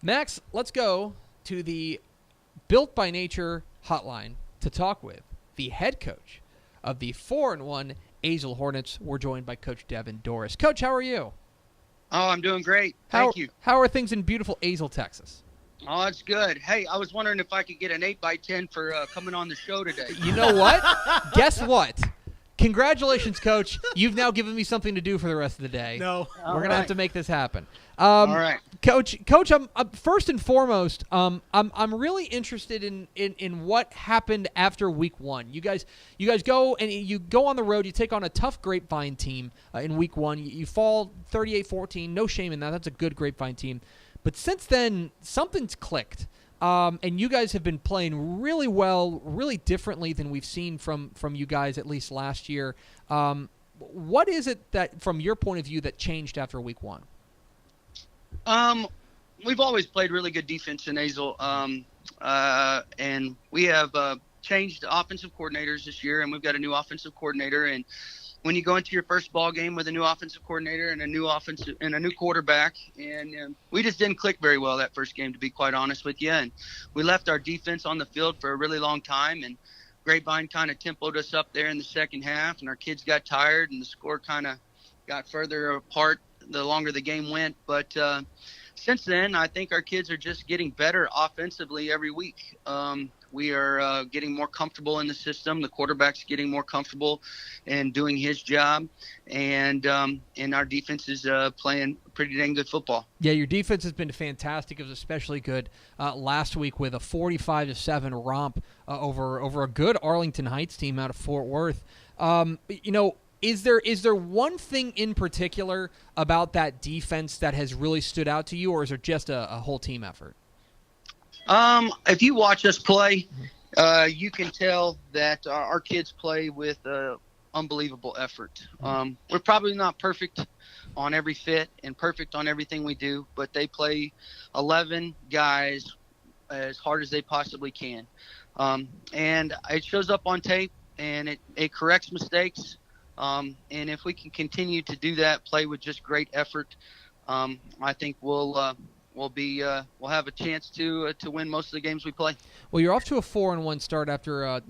Max, let's go to the Built by Nature hotline to talk with the head coach of the 4-1 Azle Hornets. We're joined by Coach Devin Dorris. Coach, how are you? Oh, I'm doing great. Thank you. How are things in beautiful Azle, Texas? Oh, it's good. Hey, I was wondering if I could get an 8x10 for coming on the show today. You know what? Guess what? Congratulations, Coach. You've now given me something to do for the rest of the day. No. We're going to have to make this happen. All right. Coach, I'm first and foremost, I'm really interested in what happened after week one. You guys go and you go on the road. You take on a tough Grapevine team in week one. You fall 38-14. No shame in that. That's a good Grapevine team. But since then, something's clicked. And you guys have been playing really well, really differently than we've seen from you guys at least last year. What is it that, from your point of view, that changed after week one? We've always played really good defense in Azle, and we have changed offensive coordinators this year, and we've got a new offensive coordinator. And when you go into your first ball game with a new offensive coordinator and a new quarterback, and we just didn't click very well that first game, to be quite honest with you. And we left our defense on the field for a really long time, and Grapevine kind of tempoed us up there in the second half, and our kids got tired, and the score kind of got further apart the longer the game went. But since then, I think our kids are just getting better offensively every week. We are getting more comfortable in the system. The quarterback's getting more comfortable and doing his job. And our defense is playing pretty dang good football. Yeah, your defense has been fantastic. It was especially good last week with a 45-7 romp over a good Arlington Heights team out of Fort Worth. Is there one thing in particular about that defense that has really stood out to you, or is it just a whole team effort? If you watch us play, you can tell that our kids play with unbelievable effort. We're probably not perfect on every fit and perfect on everything we do, but they play 11 guys as hard as they possibly can. And it shows up on tape, and it corrects mistakes. And if we can continue to do that, play with just great effort, I think we'll have a chance to win most of the games we play. Well, you're off to a 4-1 start after a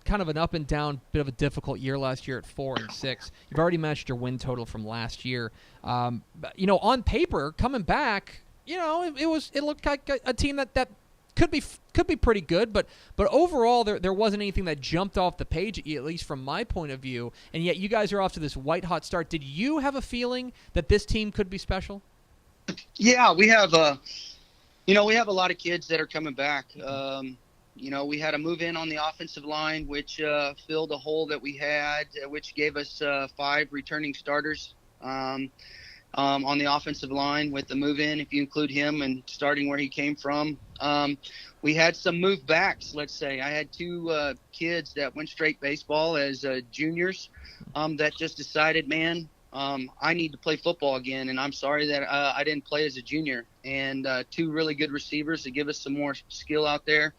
kind of an up and down, bit of a difficult year last year at 4-6. You've already matched your win total from last year. On paper, coming back, it looked like a team that could be pretty good, but overall there wasn't anything that jumped off the page at you, at least from my point of view. And yet you guys are off to this white hot start. Did you have a feeling that this team could be special? Yeah, we have a lot of kids that are coming back. We had a move in on the offensive line, which filled a hole that we had, which gave us 5 returning starters on the offensive line with the move in, if you include him and starting where he came from. We had some move backs, let's say. I had 2 kids that went straight baseball as juniors that just decided, man, I need to play football again, and I'm sorry that I didn't play as a junior. And 2 really good receivers to give us some more skill out there.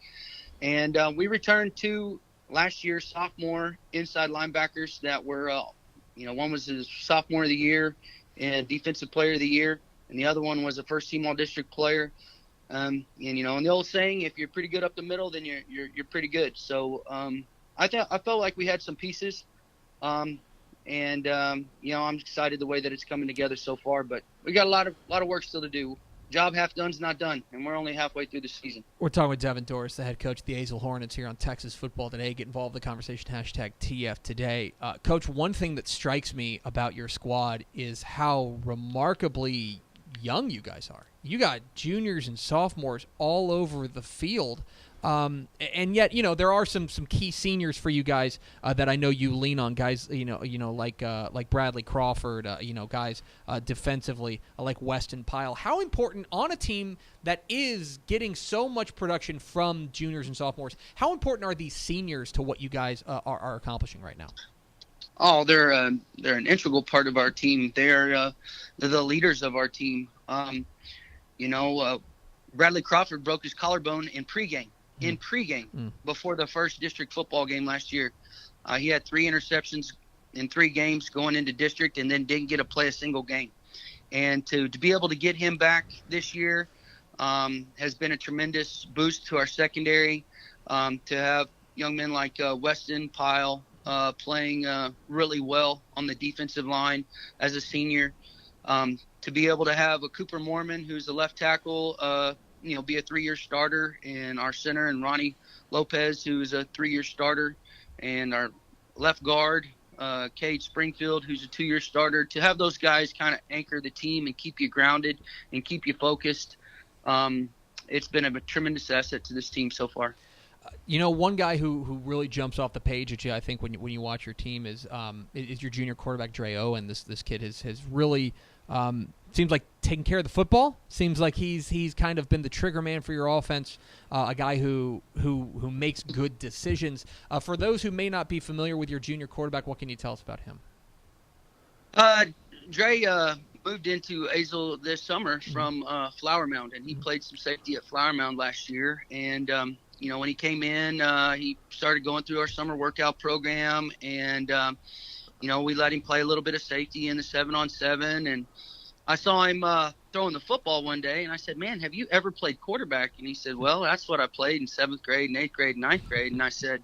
And we returned 2 last year's sophomore inside linebackers that were, one was the sophomore of the year and defensive player of the year, and the other one was a first-team all-district player. And the old saying, if you're pretty good up the middle, then you're pretty good. So I felt like we had some pieces. I'm excited the way that it's coming together so far, but we got a lot of work still to do. Job half done's not done, and we're only halfway through the season. We're talking with Devin Dorris, the head coach of the Azle Hornets here on Texas Football Today. Get involved in the conversation, #TF Today. Coach, one thing that strikes me about your squad is how remarkably young you guys are. You got juniors and sophomores all over the field. And yet, there are some key seniors for you guys that I know you lean on, guys. Like Bradley Crawford. Guys defensively like Weston Pyle. How important on a team that is getting so much production from juniors and sophomores? How important are these seniors to what you guys are accomplishing right now? Oh, they're an integral part of our team. They're the leaders of our team. Bradley Crawford broke his collarbone in pregame. Before the first district football game last year. He had 3 interceptions in 3 games going into district and then didn't get to play a single game. And to be able to get him back this year, has been a tremendous boost to our secondary. To have young men like Weston Pyle playing really well on the defensive line as a senior. To be able to have a Cooper Mormon, who's a left tackle, be a 3-year starter, and our center and Ronnie Lopez, who's a 3-year starter, and our left guard, Cade Springfield, who's a 2-year starter. To have those guys kind of anchor the team and keep you grounded and keep you focused, it's been a tremendous asset to this team so far. One guy who really jumps off the page at you, I think, when you watch your team is your junior quarterback Dre Owen. This kid has really seems like taking care of the football. Seems like he's kind of been the trigger man for your offense. A guy who makes good decisions. For those who may not be familiar with your junior quarterback, what can you tell us about him? Dre moved into Azle this summer from Flower Mound, and he played some safety at Flower Mound last year. And when he came in, he started going through our summer workout program, and we let him play a little bit of safety in the 7-on-7. And I saw him throwing the football one day, and I said, "Man, have you ever played quarterback?" And he said, "Well, that's what I played in 7th grade and 8th grade and 9th grade." And I said,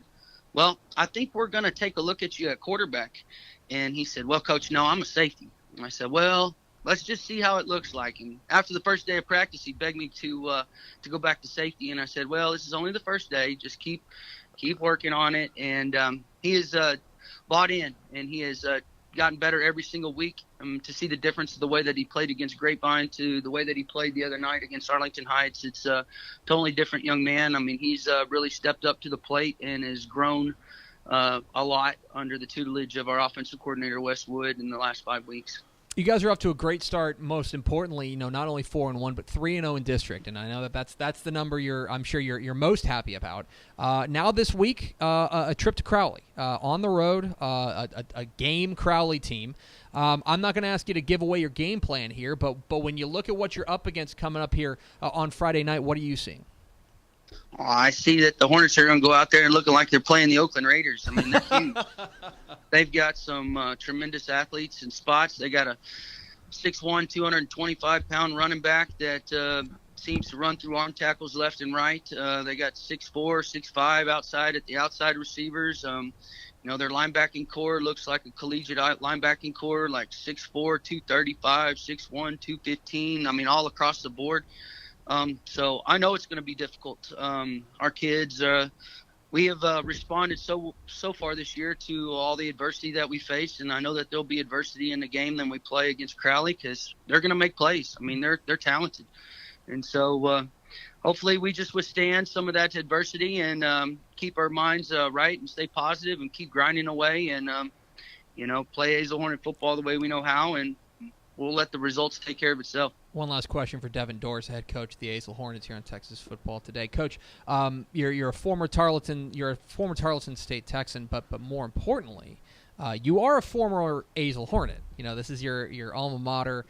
"Well, I think we're going to take a look at you at quarterback." And he said, "Well, Coach, no, I'm a safety." And I said, "Well, let's just see how it looks like." And after the first day of practice, he begged me to go back to safety. And I said, "Well, this is only the first day. Just keep working on it." And he has bought in, and he has gotten better every single week. To see the difference of the way that he played against Grapevine to the way that he played the other night against Arlington Heights, it's a totally different young man. I mean, he's really stepped up to the plate and has grown a lot under the tutelage of our offensive coordinator, Wes Wood, in the last 5 weeks. You guys are off to a great start. Most importantly, not only 4-1, but 3-0 in district, and I know that's the number I'm sure you're most happy about. Now this week, a trip to Crowley on the road, a game Crowley team. I'm not going to ask you to give away your game plan here, but when you look at what you're up against coming up here on Friday night, what are you seeing? Oh, I see that the Hornets are going to go out there and looking like they're playing the Oakland Raiders. I mean, they're huge. They've got some tremendous athletes and spots. They got a 6'1", 225-pound running back that seems to run through arm tackles left and right. They got 6'4", 6'5" outside at the outside receivers. Their linebacking core looks like a collegiate linebacking core, like 6'4", 235, 6'1", 215. I mean, all across the board. So I know it's going to be difficult. Our kids, we have responded so far this year to all the adversity that we faced, and I know that there'll be adversity in the game that we play against Crowley because they're going to make plays. I mean, they're talented, and so hopefully we just withstand some of that adversity and keep our minds right and stay positive and keep grinding away and play Azle Hornet football the way we know how, and we'll let the results take care of itself. One last question for Devin Dorris, head coach of the Azle Hornets here on Texas Football Today. Coach, you're a former Tarleton State Texan, but more importantly, you are a former Azle Hornet. This is your alma mater.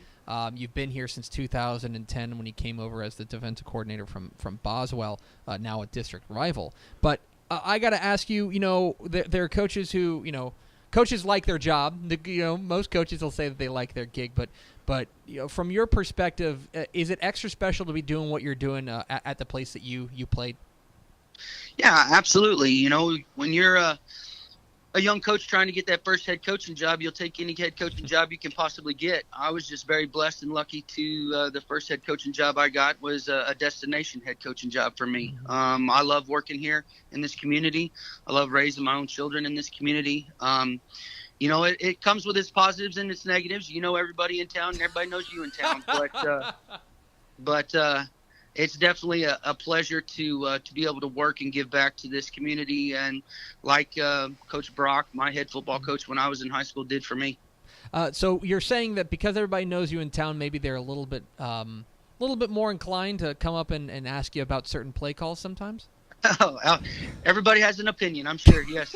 You've been here since 2010 when you came over as the defensive coordinator from Boswell, now a district rival. But I got to ask you, there are coaches who, coaches like their job. Most coaches will say that they like their gig, but from your perspective, is it extra special to be doing what you're doing at the place that you played? Yeah, absolutely. When you're a young coach trying to get that first head coaching job, you'll take any head coaching job you can possibly get. I was just very blessed and lucky to the first head coaching job I got was a destination head coaching job for me. I love working here in this community. I love raising my own children in this community. It comes with its positives and its negatives. Everybody in town and everybody knows you in town. But it's definitely a pleasure to be able to work and give back to this community. And like Coach Brock, my head football coach when I was in high school, did for me. So you're saying that because everybody knows you in town, maybe they're a little bit more inclined to come up and ask you about certain play calls sometimes? Oh, everybody has an opinion, I'm sure. Yes.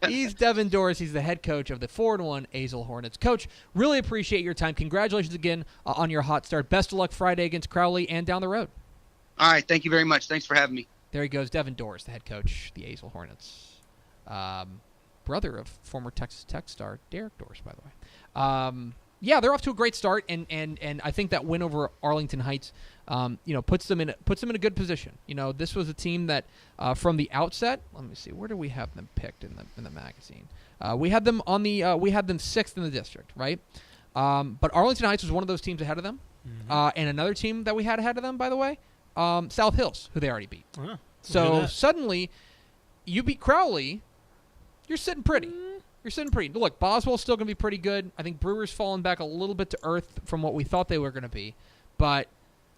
He's Devin Dorris. He's the head coach of the 4-1 Azle Hornets. Coach, really appreciate your time. Congratulations again on your hot start. Best of luck Friday against Crowley and down the road. All right. Thank you very much. Thanks for having me. There he goes, Devin Dorris, the head coach of the Azle Hornets. Brother of former Texas Tech star Derek Dorris, by the way. Yeah, they're off to a great start, and I think that win over Arlington Heights, puts them in a good position. This was a team that from the outset. Let me see, where do we have them picked in the magazine? We had them we had them 6th in the district, right? But Arlington Heights was one of those teams ahead of them, and another team that we had ahead of them, by the way, South Hills, who they already beat. So suddenly, you beat Crowley, you're sitting pretty. Look, Boswell's still going to be pretty good. I think Brewer's fallen back a little bit to earth from what we thought they were going to be. But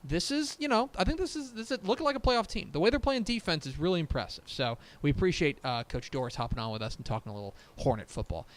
this is, I think this is looking like a playoff team. The way they're playing defense is really impressive. So we appreciate Coach Dorris hopping on with us and talking a little Hornet football.